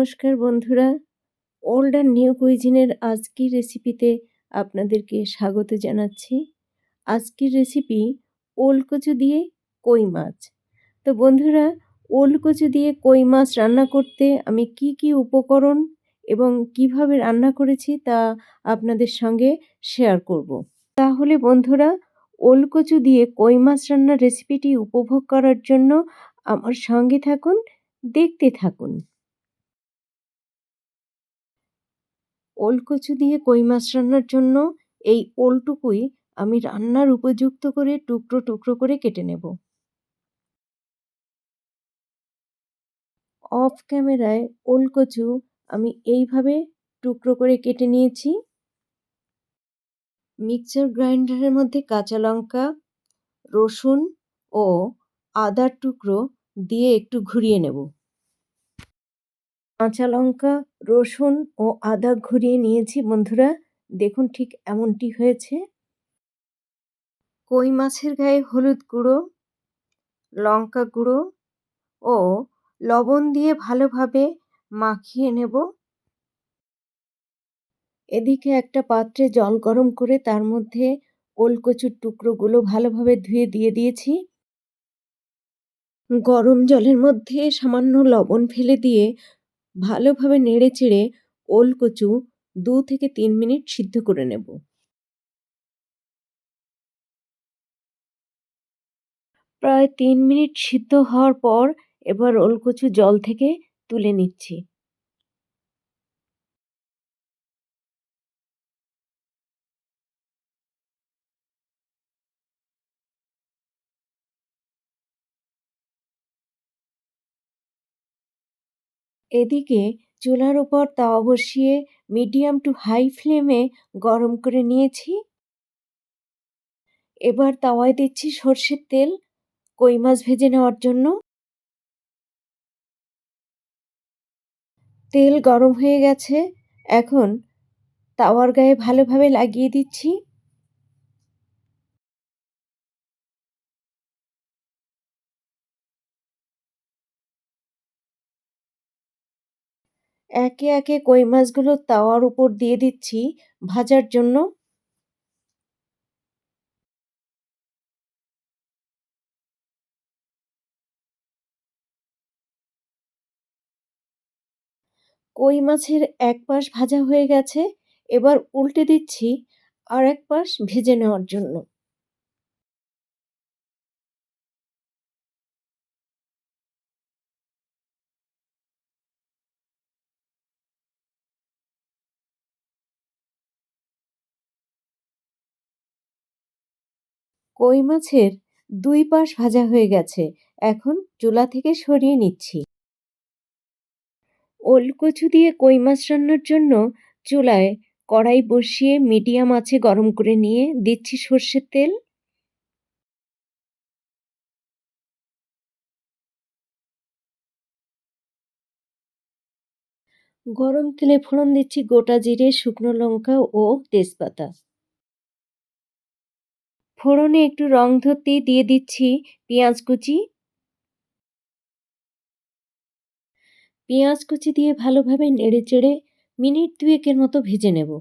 নমস্কার বন্ধুরা, old and new কুইজিনের আজকের রেসিপিতে আপনাদেরকে স্বাগত জানাচ্ছি। আজকের রেসিপি ওলকচু দিয়ে কই মাছ। তো বন্ধুরা, ওলকচু দিয়ে কই মাছ রান্না করতে আমি কি উপকরণ এবং কিভাবে রান্না করেছি তা আপনাদের সঙ্গে শেয়ার করব। তাহলে বন্ধুরা, ওলকচু দিয়ে কই মাছ রান্নার রেসিপিটি উপভোগ করার জন্য আমার সঙ্গে থাকুন, দেখতে থাকুন। ওলকচু দিয়ে কই মাছ রান্নার জন্য এই ওলটুকুই আমি রান্নার উপযুক্ত করে টুকরো টুকরো করে কেটে নেব। অফ ক্যামেরায় ওলকচু আমি এইভাবে টুকরো করে কেটে নিয়েছি। মিক্সচার গ্রাইন্ডারের মধ্যে কাঁচা লঙ্কা, রসুন ও আদার টুকরো দিয়ে একটু ঘুরিয়ে নেব। কাঁচা লঙ্কা, রসুন ও আদা ঘুরিয়ে নিয়েছি বন্ধুরা, দেখুন ঠিক এমনটি হয়েছে। কই মাছের গায়ে হলুদ গুঁড়ো, লঙ্কা গুঁড়ো ও লবণ দিয়ে ভালোভাবে মাখিয়ে নেব। এদিকে একটা পাত্রে জল গরম করে তার মধ্যে ওলকচুর টুকরোগুলো ভালোভাবে ধুয়ে দিয়ে দিয়েছি। গরম জলের মধ্যে সামান্য লবণ ফেলে দিয়ে ভালোভাবে নেড়েচেড়ে ওলকচু 2 থেকে 3 মিনিট সিদ্ধ করে নেব। প্রায় 3 মিনিট সিদ্ধ হওয়ার পর এবার ওলকচু জল থেকে তুলে নিচ্ছি। এদিকে চুলার উপর তাওয়া বসিয়ে মিডিয়াম টু হাই ফ্লেমে গরম করে নিয়েছি। এবার তাওয়ায় দিচ্ছি সরষের তেল কই মাছ ভেজে নেওয়ার জন্য। তেল গরম হয়ে গেছে, এখন তাওয়ার গায়ে ভালোভাবে লাগিয়ে দিচ্ছি। একে একে কই মাছগুলো তাওয়ার উপর দিয়ে দিচ্ছি ভাজার জন্য। কই মাছের এক পাশ ভাজা হয়ে গেছে, এবার উল্টে দিচ্ছি আর এক পাশ ভেজে নেওয়ার জন্য। কই মাছের 2 পাশ ভাজা হয়ে গেছে, এখন চুলা থেকে সরিয়ে নিচ্ছি। ওলকচু দিয়ে কই মাছ রান্নার জন্য চুলায় কড়াই বসিয়ে মিডিয়াম আঁচে গরম করে নিয়ে দিচ্ছি সর্ষের তেল। গরম তেলে ফোড়ন দিচ্ছি গোটা জিরে, শুকনো লঙ্কা ও তেজপাতা। ফোড়নে একটু রং ধরতেই দিয়ে দিচ্ছি পেঁয়াজ কুচি। পেঁয়াজ কুচি দিয়ে ভালোভাবে নেড়েচেড়ে মিনিট 2 মতো ভেজে নেব।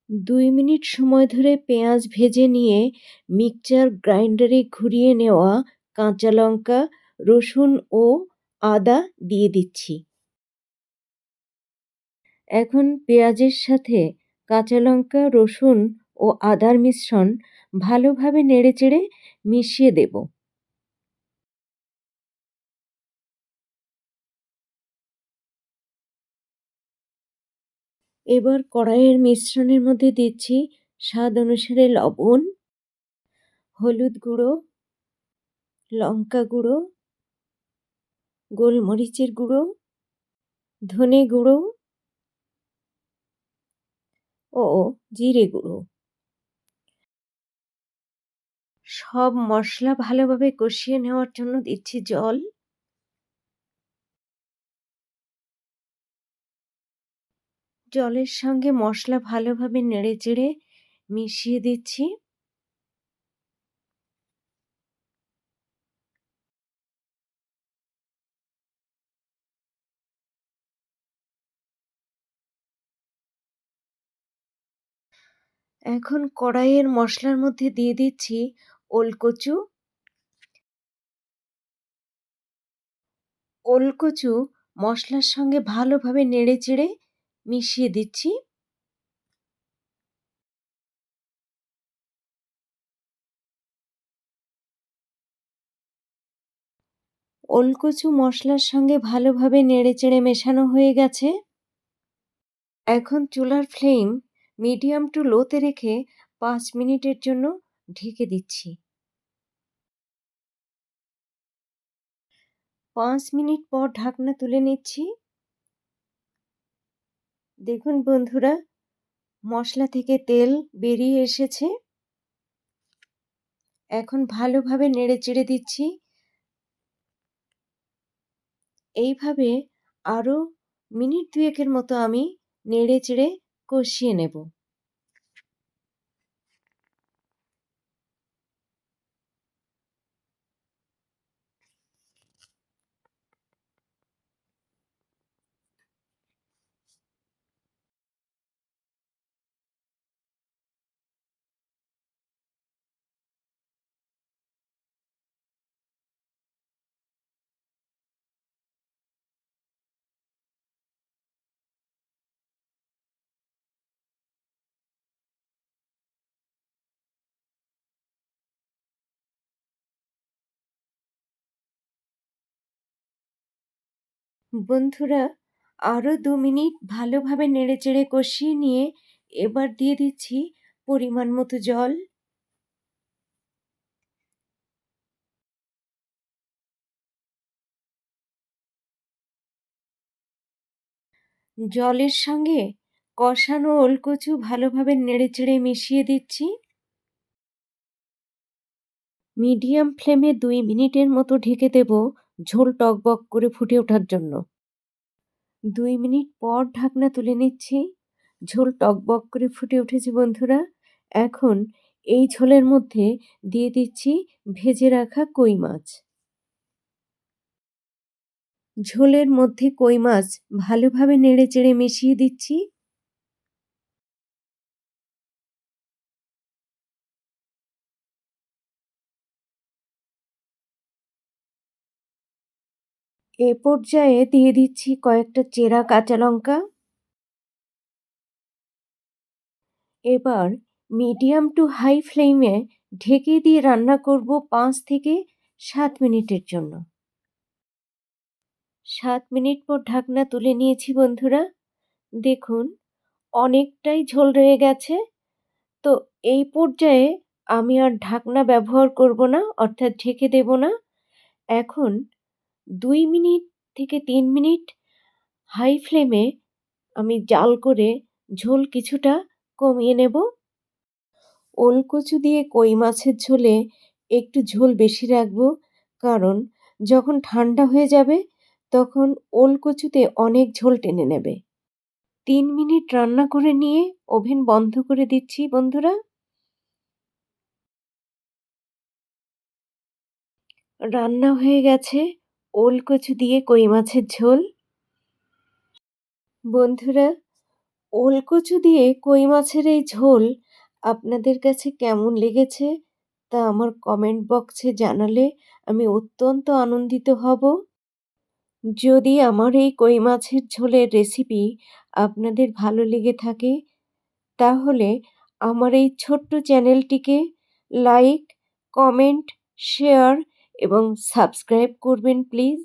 2 মিনিট সময় ধরে পেঁয়াজ ভেজে নিয়ে মিক্সচার গ্রাইন্ডারে ঘুরিয়ে নেওয়া কাঁচা লঙ্কা, রসুন ও আদা দিয়ে দিচ্ছি। এখন পেঁয়াজের সাথে কাঁচা লঙ্কা, রসুন ও আদার মিশ্রণ ভালোভাবে নেড়েচেড়ে মিশিয়ে দেব। এবার কড়াইয়ের মিশ্রণের মধ্যে দিচ্ছি স্বাদ অনুসারে লবণ, হলুদ গুঁড়ো, লঙ্কা গুঁড়ো, গোলমরিচের গুঁড়ো, ধনে গুঁড়ো ও জিরে গুঁড়ো। সব মশলা ভালোভাবে কষিয়ে নেওয়ার জন্য দিচ্ছি জল। জলের সঙ্গে মশলা ভালোভাবে নেড়েচেড়ে মিশিয়ে দিচ্ছি। এখন কড়াইয়ের মশলার মধ্যে দিয়ে দিচ্ছি ওলকচু। ওলকচু মশলার সঙ্গে ভালোভাবে নেড়েচেড়ে মিশিয়ে দিচ্ছি। ওলকচু মশলার সঙ্গে ভালোভাবে নেড়েচেড়ে মেশানো হয়ে গেছে। এখন চুলার ফ্লেম মিডিয়াম টু লোতে রেখে ৫ মিনিটের জন্য ঢেকে দিচ্ছি। ৫ মিনিট পর ঢাকনা তুলে নিচ্ছি। দেখুন বন্ধুরা, মশলা থেকে তেল বেরিয়ে এসেছে। এখন ভালোভাবে নেড়েচেড়ে দিচ্ছি। এইভাবে আরও মিনিট ২ এর মতো আমি নেড়েচেড়ে কষিয়ে নেব। বন্ধুরা, আরও ২ মিনিট ভালোভাবে নেড়েচেড়ে কষিয়ে নিয়ে এবার দিয়ে দিচ্ছি পরিমাণ মতো জল। জলের সঙ্গে কষানো ওলকচু ভালোভাবে নেড়েচেড়ে মিশিয়ে দিচ্ছি। মিডিয়াম ফ্লেমে ২ মিনিটের মতো ঢেকে দেব ঝোল টগবগ করে ফুটে ওঠার জন্য। ২ মিনিট পর ঢাকনা তুলে নিচ্ছি। ঝোল টগবগ করে ফুটে উঠেছে বন্ধুরা। এখন এই ঝোলের মধ্যে দিয়ে দিচ্ছি ভেজে রাখা কই মাছ। ঝোলের মধ্যে কই মাছ ভালোভাবে নেড়েচেড়ে মিশিয়ে দিচ্ছি। এ পর্যায়ে দিয়ে দিচ্ছি কয়েকটা চেরা কাঁচা লঙ্কা। এবার মিডিয়াম টু হাই ফ্লেমে ঢেকে দিয়ে রান্না করব ৫ থেকে ৭ মিনিটের জন্য। ৭ মিনিট পর ঢাকনা তুলে নিয়েছি বন্ধুরা। দেখুন, অনেকটাই ঝোল রয়ে গেছে। তো এই পর্যায়ে আমি আর ঢাকনা ব্যবহার করব না, অর্থাৎ ঢেকে দেব না। এখন ২ মিনিট থেকে ৩ মিনিট হাই ফ্লেমে আমি জাল করে ঝোল কিছুটা কমিয়ে নেব। ওলকচু দিয়ে কই মাছের ঝোলে একটু ঝোল বেশি রাখব, কারণ যখন ঠান্ডা হয়ে যাবে তখন ওলকচুতে অনেক ঝোল টেনে নেবে। ৩ মিনিট রান্না করে নিয়ে ওভেন বন্ধ করে দিচ্ছি বন্ধুরা। রান্না হয়ে গেছে ওলকচু দিয়ে কই মাছের ঝোল। বন্ধুরা, ওলকচু দিয়ে কই মাছের এই ঝোল আপনাদের কাছে কেমন লেগেছে তা আমার কমেন্ট বক্সে জানালে আমি অত্যন্ত আনন্দিত হব। যদি আমার এই কই মাছের ঝোলের রেসিপি আপনাদের ভালো লেগে থাকে, তাহলে আমার এই ছোট্ট চ্যানেলটিকে লাইক, কমেন্ট, শেয়ার এবং সাবস্ক্রাইব করবেন প্লিজ।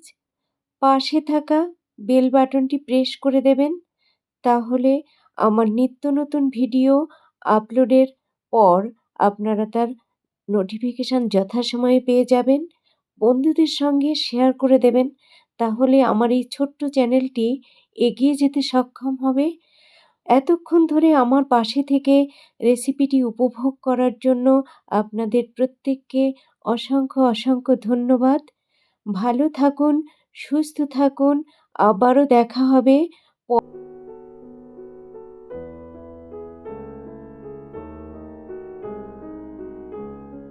পাশে থাকা বেল বাটনটি প্রেস করে দেবেন, তাহলে আমার নিত্য নতুন ভিডিও আপলোডের পর আপনারা তার নোটিফিকেশান যথাসময়ে পেয়ে যাবেন। বন্ধুদের সঙ্গে শেয়ার করে দেবেন, তাহলে আমার এই ছোট্ট চ্যানেলটি এগিয়ে যেতে সক্ষম হবে। এতক্ষণ ধরে আমার পাশে থেকে রেসিপিটি উপভোগ করার জন্য আপনাদের প্রত্যেককে অসংখ্য অসংখ্য ধন্যবাদ। ভালো থাকুন, সুস্থ থাকুন। আবারও দেখা হবে